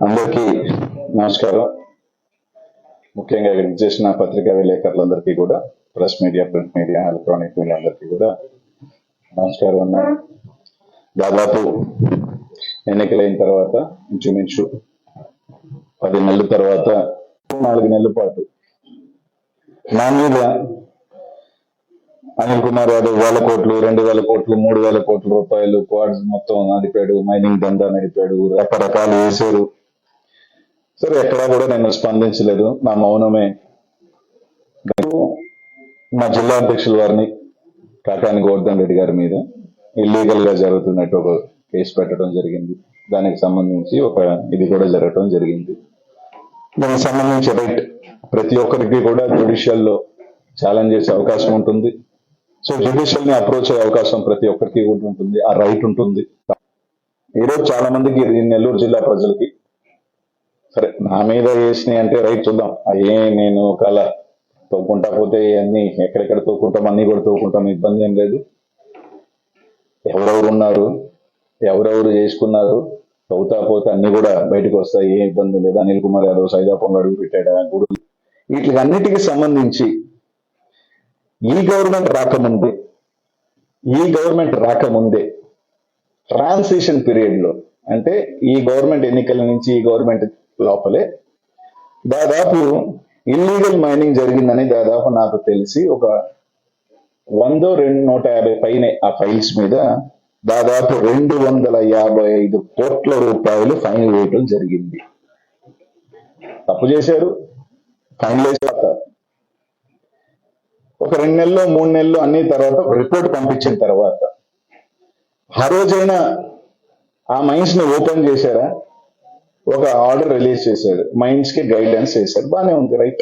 అందరికీ నమస్కారం. ముఖ్యంగా ఇక్కడికి చేసిన పత్రికా విలేకరులందరికీ కూడా, press media, print media, electronic media అందరికీ కూడా నమస్కారం అన్నా. దాదాపు ఎన్నికలైన తర్వాత ఇంచుమించు 10 నెలల తర్వాత 4 నెలల పాటు నా మీద అనిల్ కుమార్ యాదవ్ 1,000 కోట్లు, 2,000 కోట్లు, 3,000 కోట్ల రూపాయలు క్వాడ్స్ మొత్తం నడిపాడు, మైనింగ్ దందా నడిపాడు, రకరకాలు వేశారు. సరే, ఎక్కడా కూడా నేను స్పందించలేదు, నా మౌనమే. మా జిల్లా అధ్యక్షుల వారిని కాకాని గోవర్ధన్ రెడ్డి గారి మీద ఇల్లీగల్ గా జరుగుతున్నట్టు ఒక కేసు పెట్టడం జరిగింది. దానికి సంబంధించి ఇది కూడా జరగడం జరిగింది. దానికి సంబంధించి రైట్ ప్రతి ఒక్కరికి కూడా జ్యుడిషియల్ లో ఛాలెంజ్ చేసే అవకాశం ఉంటుంది. సో జ్యుడిషియల్ ని అప్రోచ్ అయ్యే అవకాశం ప్రతి ఒక్కరికి ఉంటుంది, ఆ రైట్ ఉంటుంది. ఈరోజు చాలా మందికి నెల్లూరు జిల్లా ప్రజలకి సరే నా మీద వేసినాయి అంటే రైట్ చూద్దాం, అయ్యే నేను ఒకవేళ తోకుంటా పోతే అన్ని ఎక్కడెక్కడ తోకుంటాం, అన్ని కూడా తోకుంటాం, ఇబ్బంది ఏం లేదు. ఎవరెవరు ఉన్నారు, ఎవరెవరు చేసుకున్నారు, తవ్వుతా పోతే అన్ని కూడా బయటకు వస్తాయి, ఏ ఇబ్బంది లేదు. అనిల్ కుమార్ యాదవ్ సైదాపంలో అడుగు పెట్టాడా, గుడులు, వీటికన్నిటికీ సంబంధించి ఈ గవర్నమెంట్ రాకముందే ట్రాన్సిషన్ పీరియడ్ లో, అంటే ఈ గవర్నమెంట్ ఎన్నికల నుంచి ఈ గవర్నమెంట్ లోపలే దాదాపు ఇల్లీగల్ మైనింగ్ జరిగిందని దాదాపు నాకు తెలిసి ఒక 100-150 పైనే ఆ ఫైల్స్ మీద దాదాపు 255 కోట్ల రూపాయలు ఫైన్ వేయడం జరిగింది. తప్పు చేశారు, ఫైన్ వేస్తారు. ఒక 2 నెలలు 3 నెలలు అన్ని తర్వాత రిపోర్ట్ పంపించిన తర్వాత ఆ రోజైనా ఆ మైన్స్ ని ఓపెన్ చేశారా? ఒక ఆర్డర్ రిలీజ్ చేశాడు, మైన్స్ కి గైడ్లైన్స్ చేశారు, బానే ఉంది, రైట్.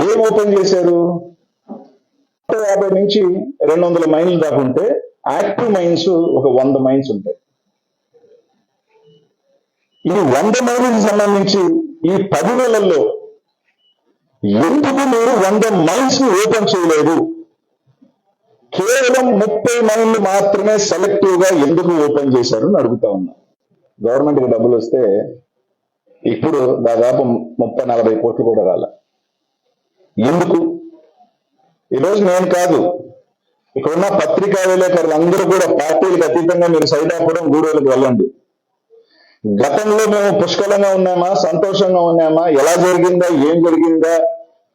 ఏం ఓపెన్ చేశారు? 150 నుంచి 200 మైన్లు దాకా ఉంటే యాక్టివ్ మైన్స్ ఒక 100 మైన్స్ ఉంటాయి. ఈ 100 మైన్లకు సంబంధించి ఈ 10 నెలల్లో ఎందుకు మీరు 100 మైన్స్ ని ఓపెన్ చేయలేదు? కేవలం 30 మైన్లు మాత్రమే సెలెక్టివ్ గా ఎందుకు ఓపెన్ చేశారు అని అడుగుతా ఉన్నా. గవర్నమెంట్ కి డబ్బులు వస్తే ఇప్పుడు దాదాపు 30-40 కోట్లు కూడా రాల. ఎందుకు? ఈరోజు నేను కాదు, ఇక్కడున్న పత్రికా విలేకరులు అందరూ కూడా పార్టీలకు అతీతంగా మీరు సైదాపురం, గూడూరులకు వెళ్ళండి. గతంలో మేము పుష్కలంగా ఉన్నామా, సంతోషంగా ఉన్నామా, ఎలా జరిగిందా, ఏం జరిగిందా?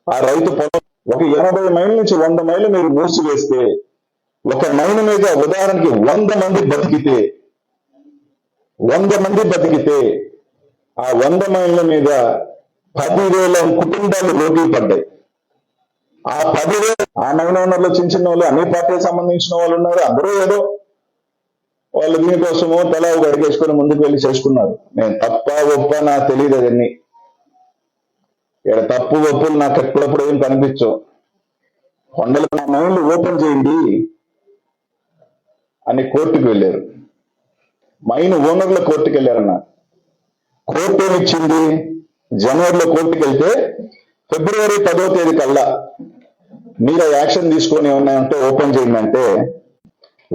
ఆ రైతు పొలం ఒక 80 మైళ్ళ నుంచి 100 మైళ్ళు మీరు మూసివేస్తే, ఒక మైలు మీద ఉదాహరణకి 100 మంది బతికితే ఆ 100 మైళ్ళ మీద 10,000 కుటుంబాలు రోడ్లు పడ్డాయి. ఆ 10,000 ఆ మైన్ ఓనర్లు చిన్న వాళ్ళు, అన్ని పార్టీలకు సంబంధించిన వాళ్ళు ఉన్నారు. అందరూ ఏదో వాళ్ళు దీనికోసమో తల అడిగేసుకొని ముందుకు వెళ్ళి చేసుకున్నారు. నేను తప్ప ఒప్ప నాకు తెలియదు, అవన్నీ ఇక్కడ తప్పు ఒప్పులు నాకు ఎప్పుడప్పుడు ఏం కనిపించవు. కొండలు నా మైండ్లు ఓపెన్ చేయండి అని కోర్టుకు వెళ్ళారు. మైన్ ఓనర్ల కోర్టుకు వెళ్ళారన్న. కోర్టు ఏమిచ్చింది? జనవరిలో కోర్టుకు వెళ్తే ఫిబ్రవరి 10వ తేదీ కల్లా మీరు యాక్షన్ తీసుకొని ఉన్నాయంటే ఓపెన్ చేయండి అంటే,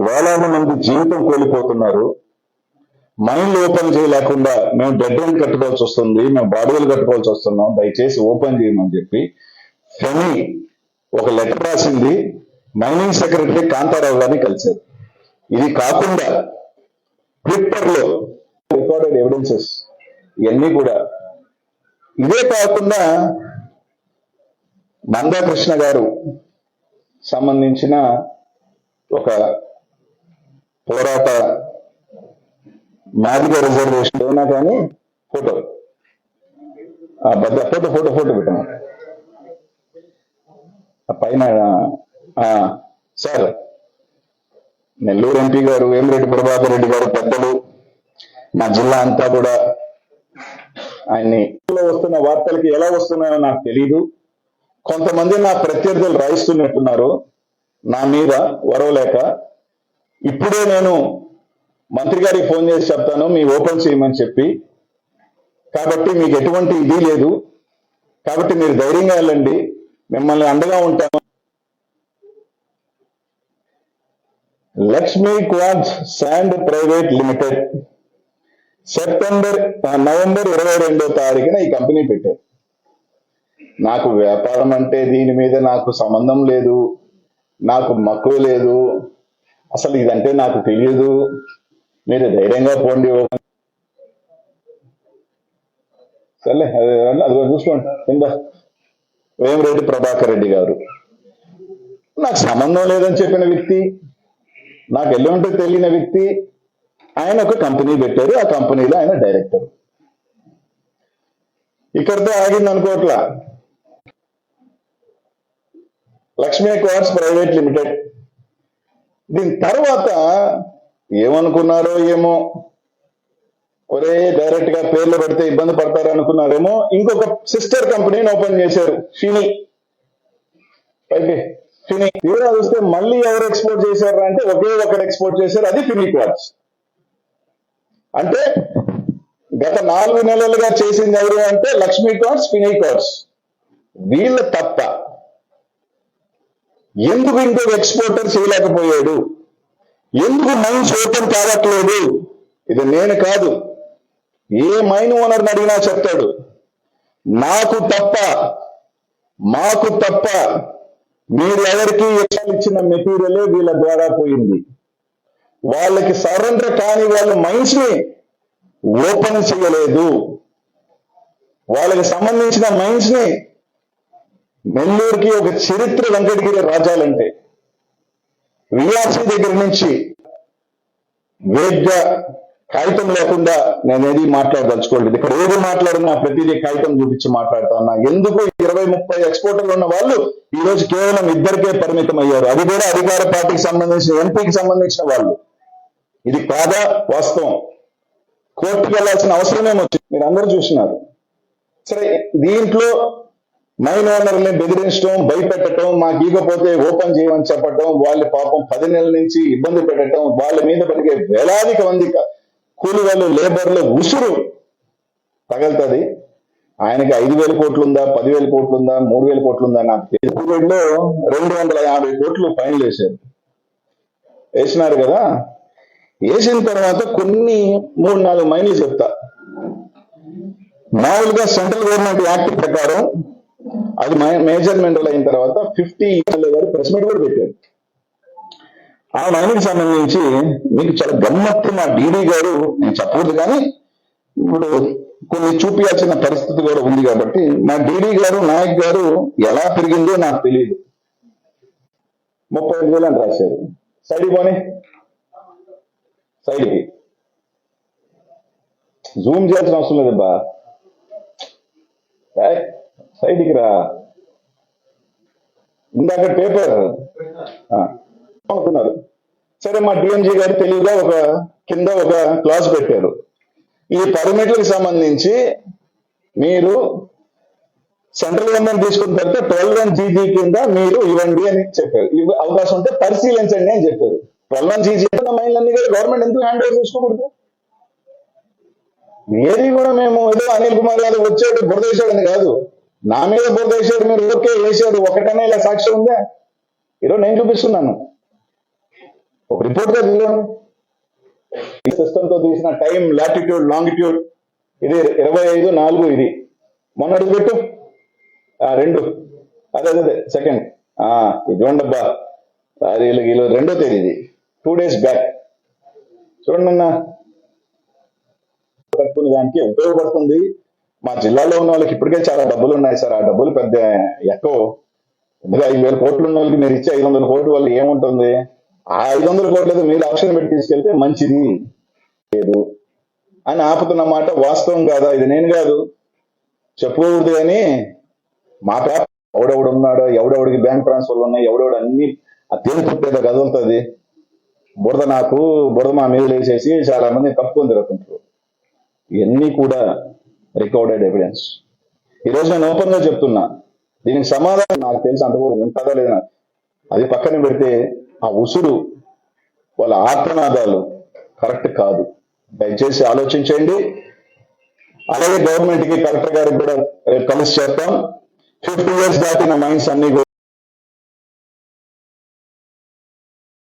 వేలాది మంది జీవితం కోల్పోతున్నారు. మైండ్లు ఓపెన్ చేయలేకుండా మేము డెడ్ ఎండ్ కట్టుకోవాల్సి వస్తుంది, మేము బాడీలు కట్టుకోవాల్సి వస్తున్నాం, దయచేసి ఓపెన్ చేయమని చెప్పి ఫెమి ఒక లెటర్ రాసింది. మైనింగ్ సెక్రటరీ కాంతారావు గారిని కలిశారు. ఇది కాకుండా ట్విట్టర్ లో రికార్డెడ్ ఎవిడెన్సెస్ ఇవన్నీ కూడా. ఇదే కాకుండా మందాకృష్ణ గారు సంబంధించిన ఒక పోరాట మాదిగ రిజర్వేషన్ అయినా కానీ ఫోటో పెట్టాను పైన. సార్, నెల్లూరు ఎంపీ గారు వేమిరెడ్డి ప్రభాకర్ రెడ్డి గారు పెద్దలు, మా జిల్లా అంతా కూడా ఆయన్ని వస్తున్న వార్తలకి ఎలా వస్తున్నాయో నాకు తెలియదు. కొంతమంది నా ప్రత్యర్థులు రాయిస్తున్నట్టున్నారు నా మీద వరవలేక. ఇప్పుడే నేను మంత్రి గారికి ఫోన్ చేసి చెప్తాను మీ ఓపెన్ చేయమని చెప్పి. కాబట్టి మీకు ఎటువంటి ఇది లేదు, కాబట్టి మీరు ధైర్యంగా వెళ్ళండి, మిమ్మల్ని అండగా ఉంటాను. Lakshmi quartz sand private limited November 22వ తారీఖున ఈ కంపెనీ పెట్టారు. నాకు వ్యాపారం అంటే దీని మీద నాకు సంబంధం లేదు, నాకు మక్కువ లేదు, అసలు ఇదంటే నాకు తెలియదు, మీరు ధైర్యంగా పోండి. సర్లే అది చూసుకోండి. కింద వేమిరెడ్డి ప్రభాకర్ రెడ్డి గారు నాకు సంబంధం లేదని చెప్పిన వ్యక్తి, నాకు ఎలా ఉంటే తెలియని వ్యక్తి, ఆయన ఒక కంపెనీ పెట్టారు. ఆ కంపెనీలో ఆయన డైరెక్టర్. ఇక్కడితో ఆగింది అనుకోవట్లా. Lakshmi quartz private limited. దీని తర్వాత ఏమనుకున్నారో ఏమో, ఒరే డైరెక్ట్ గా పేర్లు పెడితే ఇబ్బంది పడతారు అనుకున్నారేమో, ఇంకొక సిస్టర్ కంపెనీని ఓపెన్ చేశారు, ఫిని. ఫిని తీరా చూస్తే మళ్ళీ ఎవరు ఎక్స్పోర్ట్ చేశారు అంటే ఒకే ఒకరు ఎక్స్పోర్ట్ చేశారు, అది ఫిని క్వార్ట్స్. అంటే గత 4 నెలలుగా చేసింది ఎవరు అంటే లక్ష్మీ క్వార్ట్స్, ఫిని క్వార్ట్స్. వీళ్ళ తప్ప ఎందుకు ఇంకొక ఎక్స్పోర్టర్ చేయలేకపోయాడు? ఎందుకు మైన్స్ ఓపెన్ కావట్లేదు? ఇది నేను కాదు, ఏ మైన్ ఓనర్ని అడిగినా చెప్తాడు. నాకు తప్ప, మాకు తప్ప మీరు ఎవరికి ఇచ్చిన మెటీరియలే వీళ్ళ ద్వారా పోయింది. వాళ్ళకి సరెండర్ కాని వాళ్ళు మైన్స్ ని ఓపెన్ చేయలేదు. వాళ్ళకి సంబంధించిన మైన్స్ ని, నెల్లూరుకి ఒక చరిత్ర వెంకటగిరి రాజాలంటే, విఆర్సీ దగ్గర నుంచి వేగ్గా కాగితం లేకుండా నేను ఏది మాట్లాడదలుచుకోలేదు. ఇక్కడ ఏది మాట్లాడినా ప్రతిదీ కాగితం చూపించి మాట్లాడుతున్నా. ఎందుకు 20-30 ఎక్స్పోర్టర్లు ఉన్న వాళ్ళు ఈ రోజు కేవలం 2కే పరిమితం అయ్యారు. అది కూడా అధికార పార్టీకి సంబంధించిన, ఎంపీకి సంబంధించిన వాళ్ళు. ఇది కాదా వాస్తవం? కోర్టుకు వెళ్లాల్సిన అవసరమేమొచ్చింది, మీరు అందరూ చూసినారు. సరే, దీంట్లో మైన్ ఓనర్ని బెదిరించడం, భయపెట్టడం, మాకు ఇవ్వకపోతే ఓపెన్ చేయమని చెప్పడం, వాళ్ళ పాపం 10 నెలల నుంచి ఇబ్బంది పెట్టడం, వాళ్ళ మీద పడిగే వేలాదికి మంది కూలి వాళ్ళు, లేబర్లు ఉసురు తగలుతుంది. ఆయనకి 5,000 కోట్లు ఉందా, 10,000 కోట్లు ఉందా, 3,000 కోట్లు ఉందా నాకు తెలియదు. 250 కోట్లు ఫైన్లు వేశారు. వేసినారు కదా. వేసిన తర్వాత కొన్ని 3-4 మైన్లు చెప్తా. మామూలుగా సెంట్రల్ గవర్నమెంట్ యాక్ట్ ప్రకారం అది మేజర్ మినరల్ అయిన తర్వాత 50 గారు ప్రెస్ మీట్ కూడా పెట్టారు. ఆ మైన్కి సంబంధించి మీకు చాలా గమ్మత్తు, మా డీడీ గారు, నేను చెప్పకూడదు కానీ ఇప్పుడు కొన్ని చూపించాల్సిన పరిస్థితి కూడా ఉంది కాబట్టి, మా డీడీ గారు, నాయక్ గారు ఎలా పెరిగిందో నాకు తెలియదు. 35,000 అని రాశారు. సైడ్కి పోనీ, సైడ్కి జూమ్ చేయాల్సిన అవసరం లేదబ్బా, సైడ్కి రా. ఇందాక పేపర్ అనుకున్నారు. సరే, మా డిఎంజీ గారు తెలివిగా ఒక కింద ఒక క్లాస్ పెట్టారు. ఈ పర్మిట్లకు సంబంధించి మీరు సెంట్రల్ గవర్నమెంట్ తీసుకున్న తర్వాత 12(1) కింద మీరు ఇవ్వండి అని చెప్పారు. అవకాశం ఉంటే పరిశీలించండి అని చెప్పారు. 12(1) మైన్లన్నీ కూడా గవర్నమెంట్ ఎందుకు హ్యాండ్ ఓవర్ చేసుకోకూడదు? ఏది కూడా మేము ఏదో అనిల్ కుమార్ యాదవ్ వచ్చాడు బురద వేసాడని కాదు, నా మీద బురద వేసాడు, మీరు ఓకే వేసాడు, ఒకటనే ఇలా సాక్ష్యం ఉందా? ఈరోజు నేను చూపిస్తున్నాను, ఒక రిపోర్ట్ గా చూడండి. ఈ సిస్టమ్ తో తీసిన టైం, లాటిట్యూడ్, లాంగిట్యూడ్, ఇది 25/4. ఇది మొన్నటి పెట్టు 2, అదే సెకండ్, ఇది చూడండబ్బా, అది వీళ్ళు 2వ తేదీ, ఇది 2 days బ్యాక్. చూడండి అన్న, కట్టుకునే దానికి ఉపయోగపడుతుంది. మా జిల్లాలో ఉన్న వాళ్ళకి ఇప్పటికే చాలా డబ్బులు ఉన్నాయి సార్. ఆ డబ్బులు పెద్ద ఎక్కువ. ఎందుకంటే 5,000 కోట్లు ఉన్న వాళ్ళకి మీరు ఇచ్చే 500 కోట్లు వల్ల ఏముంటుంది? ఆ 500 కోట్లతో మీరు ఆప్షన్ పెట్టి తీసుకెళ్తే మంచిది లేదు అని ఆపుతున్న మాట వాస్తవం కాదా? ఇది నేను కాదు చెప్పుకోకూడదు కానీ, మా పేపర్ ఎవడెవడు ఉన్నాడో, ఎవడెవడికి బ్యాంక్ ట్రాన్స్ఫర్లు ఉన్నాయి, ఎవడెవడు అన్ని ఆ తేలి పుట్టేదో కదులుతుంది. బురద మా మీద వేసేసి చాలా మంది తప్పుకొని తిరుగుతుంటారు. ఇవన్నీ కూడా రికార్డెడ్ ఎవిడెన్స్. ఈరోజు నేను ఓపెన్ గా చెప్తున్నా, దీనికి సమాధానం నాకు తెలిసి అంతకూడదు ఉంటుందా లేదా. అది పక్కన పెడితే ఆ ఉసురు, వాళ్ళ ఆర్తనాదాలు కరెక్ట్ కాదు. దయచేసి ఆలోచించండి. అలాగే గవర్నమెంట్ కి, కలెక్టర్ గారికి కూడా కలిసి చేస్తాం. 50 years దాటిన మైన్స్ అన్ని